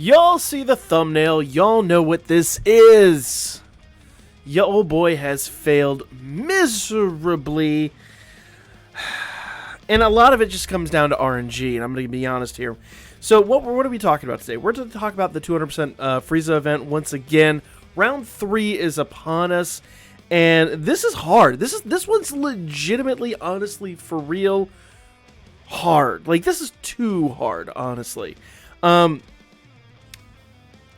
Y'all see the thumbnail, y'all know what this is. Your old boy has failed miserably. And a lot of it just comes down to RNG, and I'm going to be honest here. So what are we talking about today? We're going to talk about the 200% FRIEZA event once again. Round 3 is upon us, and this is hard. This one's legitimately, honestly, for real, hard. Like, this is too hard, honestly.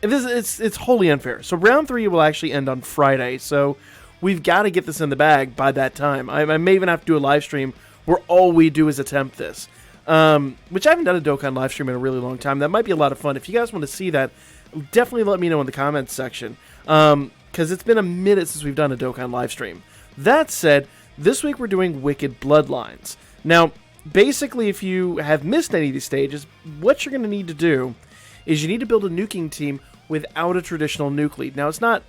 And it's wholly unfair. So round 3 will actually end on Friday, so we've got to get this in the bag by that time. I may even have to do a live stream where all we do is attempt this. Which I haven't done a Dokkan live stream in a really long time. That might be a lot of fun. If you guys want to see that, definitely let me know in the comments section. Because it's been a minute since we've done a Dokkan live stream. That said, this week we're doing Wicked Bloodlines. Now, basically, if you have missed any of these stages, what you're going to need to do is you need to build a nuking team without a traditional nuke lead. Now, it's not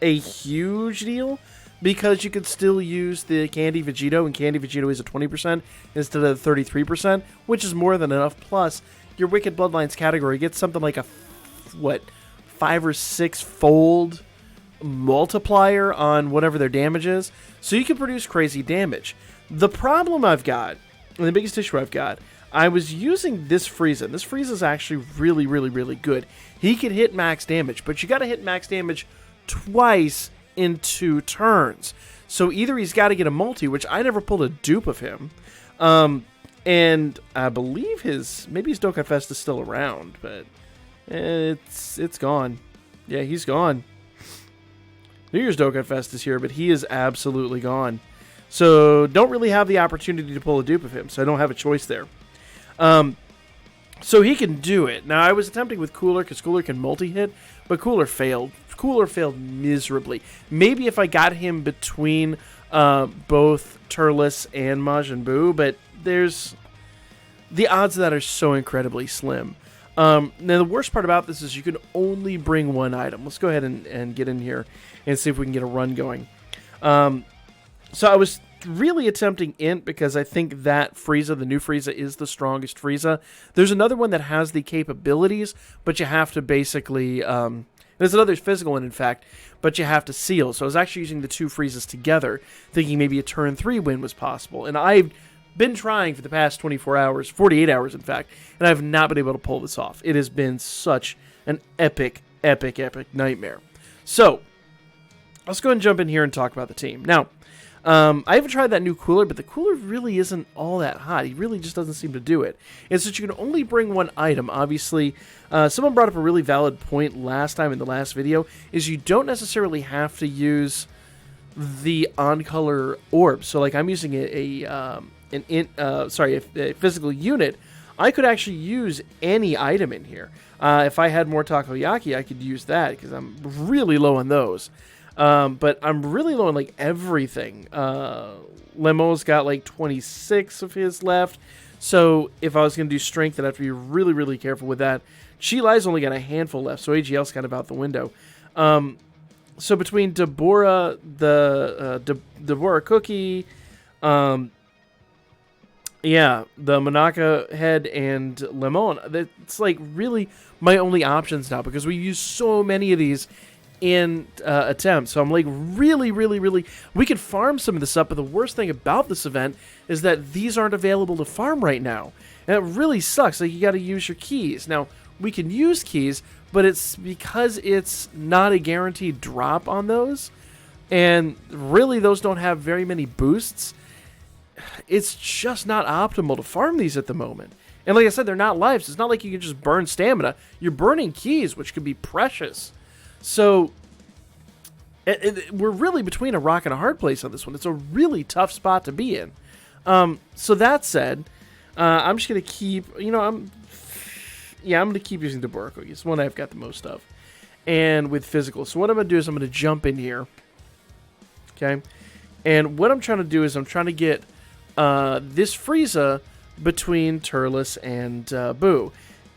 a huge deal, because you could still use the Candy Vegito, and Candy Vegito is a 20% instead of 33%, which is more than enough. Plus, your Wicked Bloodlines category gets something like a, 5 or 6 fold multiplier on whatever their damage is, so you can produce crazy damage. The problem I've got, and the biggest issue I've got, I was using this FRIEZA, and this FRIEZA is actually really, really, really good. He can hit max damage, but you got to hit max damage twice in 2 turns. So either he's got to get a multi, which I never pulled a dupe of him, and I believe maybe his Dokkan Fest is still around, but it's gone. Yeah, he's gone. New Year's Dokkan Fest is here, but he is absolutely gone. So don't really have the opportunity to pull a dupe of him, so I don't have a choice there. So he can do it. Now, I was attempting with Cooler, because Cooler can multi-hit, but Cooler failed. Cooler failed miserably. Maybe if I got him between both Turles and Majin Buu, but the odds of that are so incredibly slim. Now, the worst part about this is you can only bring one item. Let's go ahead and get in here and see if we can get a run going. So I was really attempting Int because I think that FRIEZA, the new FRIEZA, is the strongest FRIEZA. There's another one that has the capabilities, but you have to basically... there's another physical one, in fact, but you have to seal. So I was actually using the 2 FRIEZAs together, thinking maybe a turn 3 win was possible. And I've been trying for the past 24 hours, 48 hours, in fact, and I've not been able to pull this off. It has been such an epic, epic, epic nightmare. So, let's go ahead and jump in here and talk about the team. Now, I haven't tried that new Cooler, but the Cooler really isn't all that hot. He really just doesn't seem to do it. And since you can only bring one item, obviously, someone brought up a really valid point last time in the last video, is you don't necessarily have to use the on-color orb. So, like, I'm using a physical unit. I could actually use any item in here. If I had more takoyaki, I could use that, because I'm really low on those. But I'm really low on, like, everything. Lemo's got, like, 26 of his left. So if I was going to do strength, I'd have to be really, really careful with that. Chi-Lai's only got a handful left, so AGL's kind of out the window. So between Deborah, Deborah Cookie, the Monaka head, and Lemon, that's, like, really my only options now, because we use so many of these in attempts. So I'm like, really, we could farm some of this up, but the worst thing about this event is that these aren't available to farm right now, and it really sucks. Like, you got to use your keys. Now, we can use keys, but it's because it's not a guaranteed drop on those, and really those don't have very many boosts. It's just not optimal to farm these at the moment. And like I said, they're not lives. It's not like you can just burn stamina. You're burning keys, which could be precious. So, we're really between a rock and a hard place on this one. It's a really tough spot to be in. So that said, I'm just going to keep, I'm going to keep using Deborah Cookie. It's the one I've got the most of. And with physical. So what I'm going to do is I'm going to jump in here. Okay. And what I'm trying to do is I'm trying to get this FRIEZA between Turles and Buu.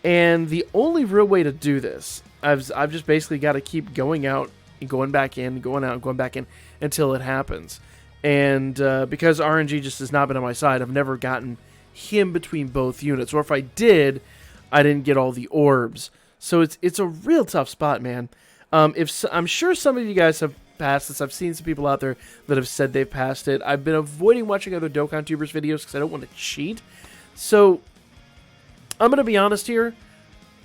And the only real way to do this, I've just basically got to keep going out and going back in, going out and going back in until it happens. And because RNG just has not been on my side, I've never gotten him between both units. Or if I did, I didn't get all the orbs. So it's a real tough spot, man. I'm sure some of you guys have passed this. I've seen some people out there that have said they've passed it. I've been avoiding watching other Dokkan tubers videos because I don't want to cheat. So I'm gonna be honest here.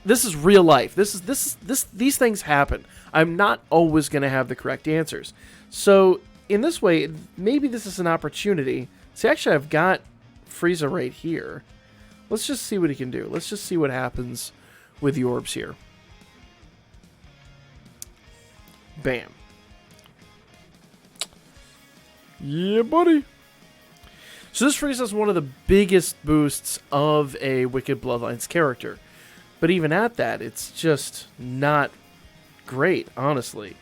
This is real life. These things happen. I'm not always gonna have the correct answers. So in this way, maybe this is an opportunity. See, actually, I've got FRIEZA right here. Let's just see what he can do. Let's just see what happens with the orbs here. Bam. Yeah, buddy. So this FRIEZA is one of the biggest boosts of a Wicked Bloodlines character. But even at that, it's just not great, honestly.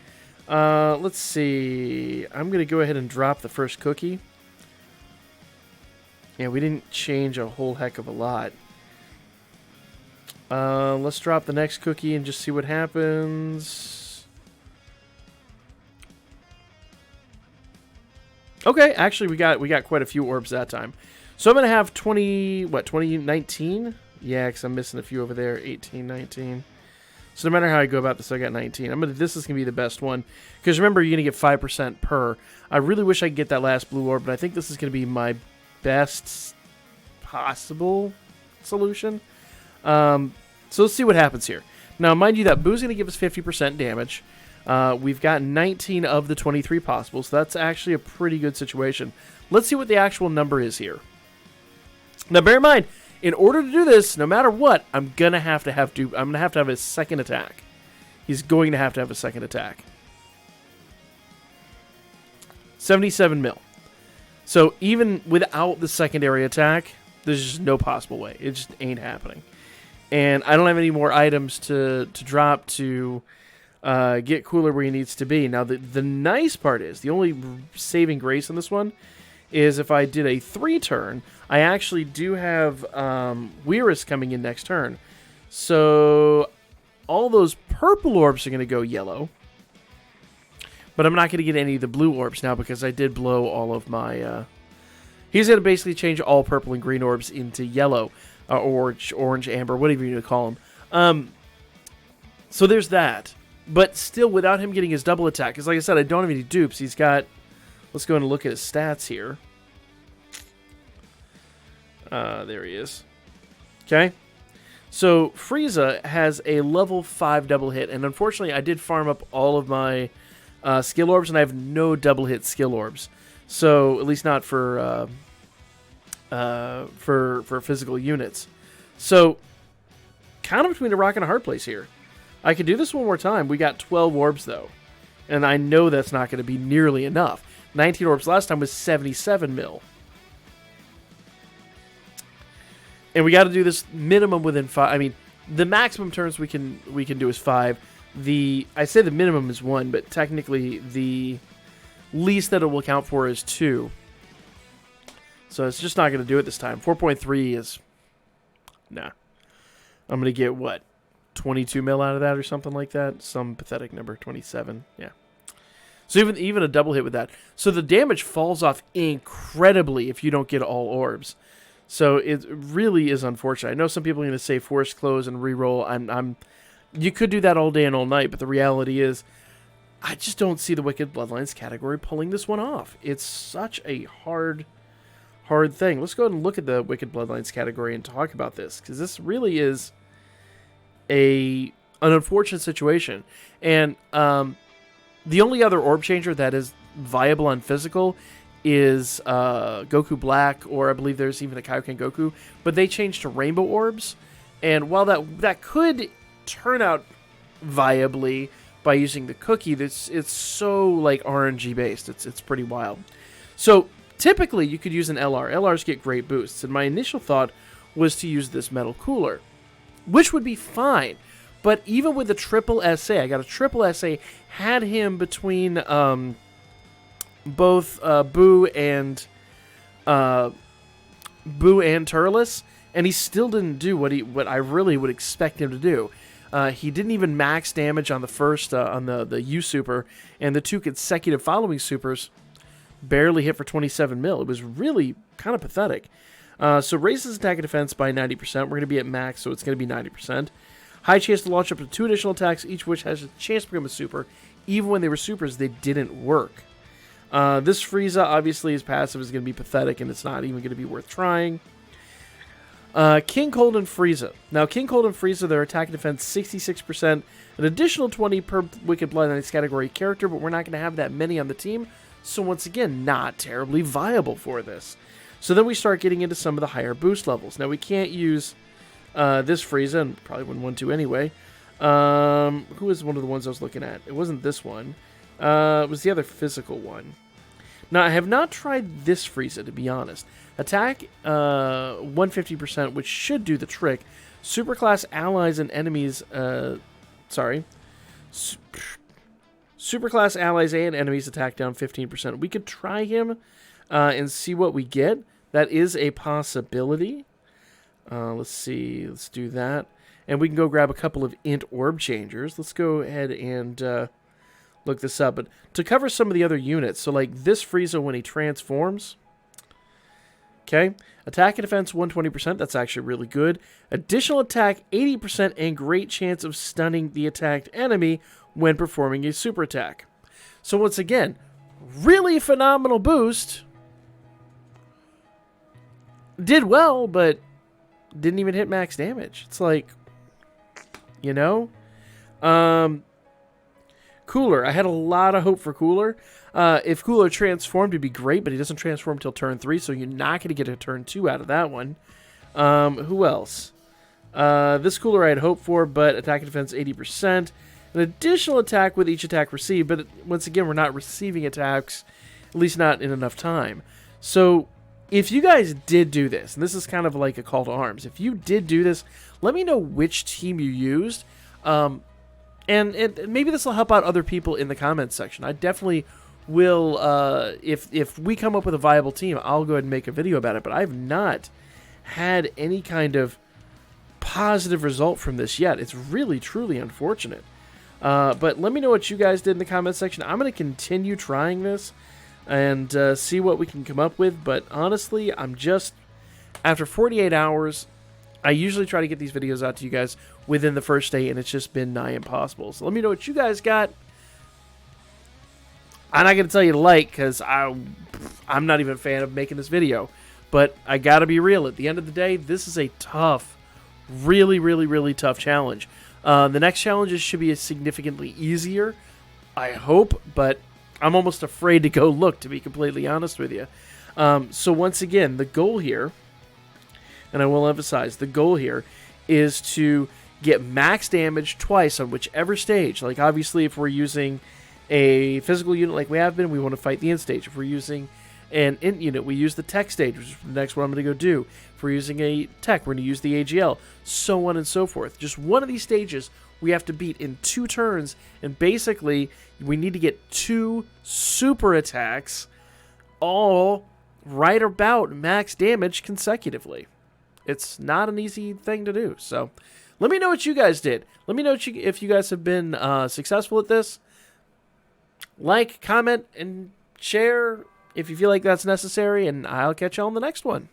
Let's see. I'm going to go ahead and drop the first cookie. Yeah, we didn't change a whole heck of a lot. Let's drop the next cookie and just see what happens. Okay, actually we got quite a few orbs that time. So I'm going to have 2019? Yeah, because I'm missing a few over there. 18, 19. So no matter how I go about this, I got 19. This is going to be the best one. Because remember, you're going to get 5% per. I really wish I could get that last blue orb, but I think this is going to be my best possible solution. So let's see what happens here. Now, mind you, that Boo's going to give us 50% damage. We've got 19 of the 23 possible, so that's actually a pretty good situation. Let's see what the actual number is here. Now, bear in mind, in order to do this, no matter what, I'm gonna have to have a second attack. He's going to have a second attack. 77 mil. So even without the secondary attack, there's just no possible way. It just ain't happening. And I don't have any more items to drop to get Cooler where he needs to be. Now, the nice part is, the only saving grace in this one is if I did a 3-turn, I actually do have Weirus coming in next turn. So all those purple orbs are going to go yellow. But I'm not going to get any of the blue orbs now because I did blow all of my... He's going to basically change all purple and green orbs into yellow. Orange, amber, whatever you call them. So there's that. But still, without him getting his double attack, because like I said, I don't have any dupes. He's got... Let's go and look at his stats here. There he is. Okay. So, FRIEZA has a level 5 double hit, and unfortunately, I did farm up all of my skill orbs, and I have no double hit skill orbs. So, at least not for physical units. So, kind of between a rock and a hard place here. I could do this one more time. We got 12 orbs, though. And I know that's not going to be nearly enough. 19 orbs last time was 77 mil. And we got to do this minimum within 5. I mean, the maximum turns we can do is 5. I say the minimum is 1, but technically the least that it will count for is 2. So it's just not going to do it this time. 4.3 is... Nah. I'm going to get, what, 22 mil out of that or something like that? Some pathetic number. 27. Yeah. So even a double hit with that. So the damage falls off incredibly if you don't get all orbs. So it really is unfortunate. I know some people are going to say force close and reroll. You could do that all day and all night, but the reality is I just don't see the Wicked Bloodlines category pulling this one off. It's such a hard thing. Let's go ahead and look at the Wicked Bloodlines category and talk about this, because this really is an unfortunate situation. And the only other orb changer that is viable on physical is Goku Black, or I believe there's even a Kaioken Goku, but they changed to rainbow orbs. And while that could turn out viably by using the cookie, it's so like RNG based. It's pretty wild. So typically you could use an LR. LRs get great boosts, and my initial thought was to use this metal cooler, which would be fine. But even with the triple SA, I got a triple SA, had him between both Boo and Turles, and he still didn't do what I really would expect him to do. He didn't even max damage on the first on the U super, and the 2 consecutive following supers barely hit for 27 mil. It was really kind of pathetic. So raises attack and defense by 90%. We're going to be at max, so it's going to be 90%. High chance to launch up to 2 additional attacks, each of which has a chance to become a super. Even when they were supers, they didn't work. This Frieza, obviously, his passive is going to be pathetic, and it's not even going to be worth trying. King Cold and Frieza. Now, King Cold and Frieza, their attack and defense 66%, an additional 20 per Wicked Bloodlines category character, but we're not going to have that many on the team, so once again, not terribly viable for this. So then we start getting into some of the higher boost levels. Now, we can't use this Frieza, and probably wouldn't want to anyway. Who was one of the ones I was looking at? It wasn't this one. It was the other physical one. Now, I have not tried this Frieza, to be honest. Attack 150%, which should do the trick. Superclass allies and enemies... Superclass allies and enemies attack down 15%. We could try him and see what we get. That is a possibility. Let's see. Let's do that. And we can go grab a couple of int orb changers. Let's go ahead and look this up. But to cover some of the other units, so like this Frieza when he transforms, okay, attack and defense 120%, that's actually really good. Additional attack 80% and great chance of stunning the attacked enemy when performing a super attack. So once again, really phenomenal boost. Did well, but didn't even hit max damage. It's like, you know? Cooler. I had a lot of hope for Cooler. If Cooler transformed, it'd be great, but he doesn't transform until turn 3, so you're not going to get a turn 2 out of that one. Who else? This Cooler I had hoped for, but attack and defense 80%. An additional attack with each attack received, but once again, we're not receiving attacks, at least not in enough time. So if you guys did do this, and this is kind of like a call to arms, if you did do this, let me know which team you used. And maybe this will help out other people in the comments section. I definitely will, if we come up with a viable team, I'll go ahead and make a video about it. But I've not had any kind of positive result from this yet. It's really, truly unfortunate. But let me know what you guys did in the comment section. I'm going to continue trying this and see what we can come up with. But honestly, I'm just, after 48 hours, I usually try to get these videos out to you guys within the first day, and it's just been nigh impossible. So let me know what you guys got. I'm not going to tell you to like, because I'm not even a fan of making this video. But I got to be real. At the end of the day, this is a tough, really, really, really tough challenge. The next challenges should be significantly easier, I hope, but I'm almost afraid to go look, to be completely honest with you. So once again, the goal here, and I will emphasize, the goal here is to get max damage twice on whichever stage. Like, obviously, if we're using a physical unit like we have been, we want to fight the int stage. If we're using an int unit, we use the tech stage, which is the next one I'm going to go do. If we're using a tech, we're going to use the AGL, so on and so forth. Just one of these stages we have to beat in 2 turns, and basically we need to get 2 super attacks all right about max damage consecutively. It's not an easy thing to do. So let me know what you guys did. Let me know if you guys have been successful at this. Like, comment, and share if you feel like that's necessary, and I'll catch you on the next one.